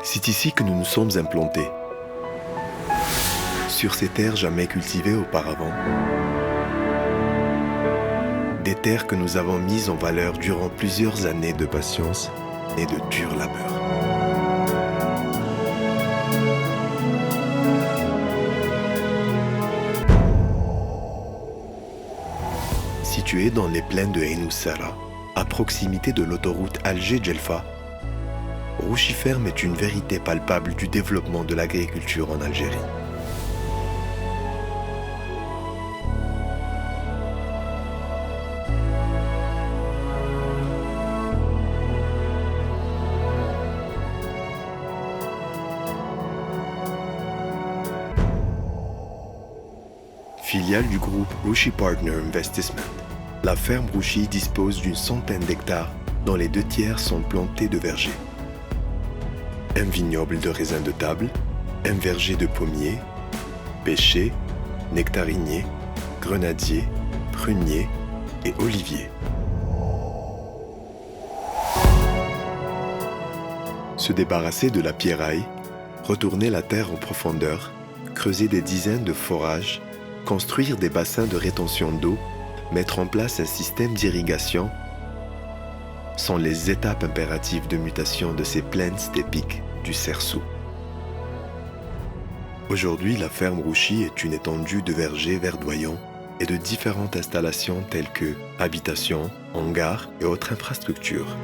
C'est ici que nous nous sommes implantés. Sur ces terres jamais cultivées auparavant. Des terres que nous avons mises en valeur durant plusieurs années de patience et de dur labeur. Situé dans les plaines de Ain Oussara, à proximité de l'autoroute Alger-Djelfa, Rouchy Ferme est une vérité palpable du développement de l'agriculture en Algérie. Filiale du groupe Rouchy Partner Investment, la ferme Rouchy dispose d'une centaine d'hectares dont les 2/3 sont plantés de vergers. Un vignoble de raisins de table, un verger de pommiers, pêchers, nectariniers, grenadiers, pruniers et oliviers. Se débarrasser de la pierraille, retourner la terre en profondeur, creuser des dizaines de forages, construire des bassins de rétention d'eau, mettre en place un système d'irrigation sont les étapes impératives de mutation de ces plaines stépiques du Cerceau. Aujourd'hui, la ferme Rouchy est une étendue de vergers verdoyants et de différentes installations telles que habitations, hangars et autres infrastructures.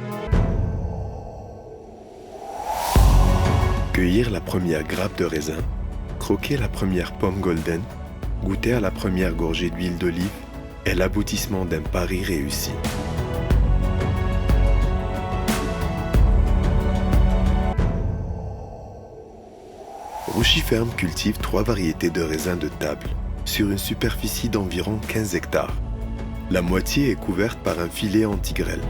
Cueillir la première grappe de raisin, croquer la première pomme golden, goûter à la première gorgée d'huile d'olive est l'aboutissement d'un pari réussi. Rouchy Ferme cultive 3 variétés de raisins de table sur une superficie d'environ 15 hectares. La moitié est couverte par un filet anti-grêle.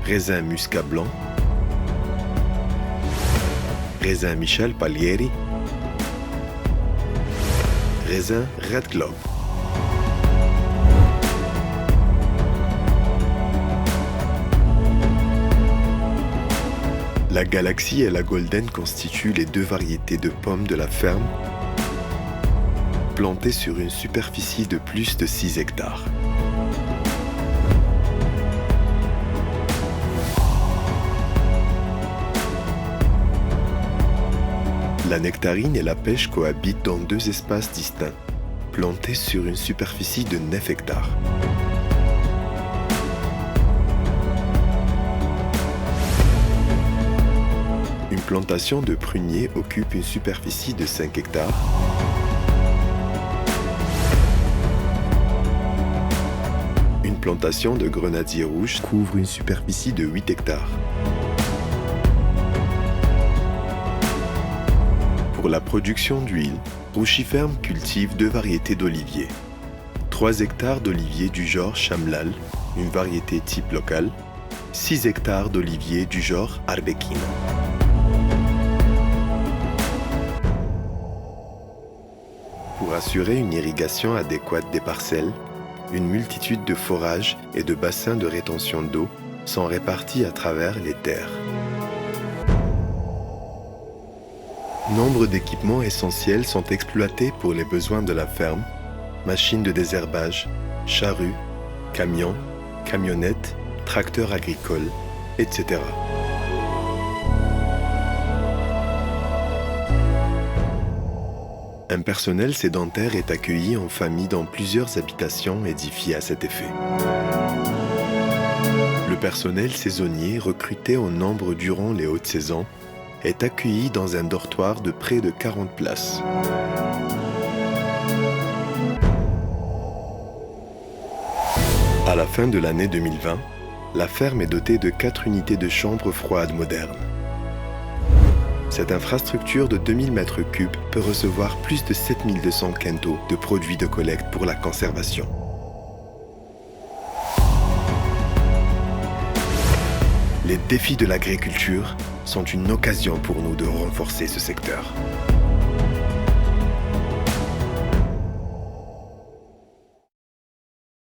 Raisin Muscat blanc, raisin Michel Paglieri, raisin Red Globe. La Galaxy et la Golden constituent les 2 variétés de pommes de la ferme, plantées sur une superficie de plus de 6 hectares. La nectarine et la pêche cohabitent dans 2 espaces distincts, plantés sur une superficie de 9 hectares. Une plantation de pruniers occupe une superficie de 5 hectares. Une plantation de grenadiers rouges couvre une superficie de 8 hectares. Pour la production d'huile, Rouchy Ferme cultive 2 variétés d'oliviers. 3 hectares d'oliviers du genre Chamlal, une variété type locale. 6 hectares d'oliviers du genre Arbequina. Pour assurer une irrigation adéquate des parcelles, une multitude de forages et de bassins de rétention d'eau sont répartis à travers les terres. Nombre d'équipements essentiels sont exploités pour les besoins de la ferme, machines de désherbage, charrues, camions, camionnettes, tracteurs agricoles, etc. Un personnel sédentaire est accueilli en famille dans plusieurs habitations édifiées à cet effet. Le personnel saisonnier recruté en nombre durant les hautes saisons est accueilli dans un dortoir de près de 40 places. À la fin de l'année 2020, la ferme est dotée de 4 unités de chambres froides modernes. Cette infrastructure de 2000 m3 peut recevoir plus de 7200 quintaux de produits de collecte pour la conservation. Les défis de l'agriculture sont une occasion pour nous de renforcer ce secteur.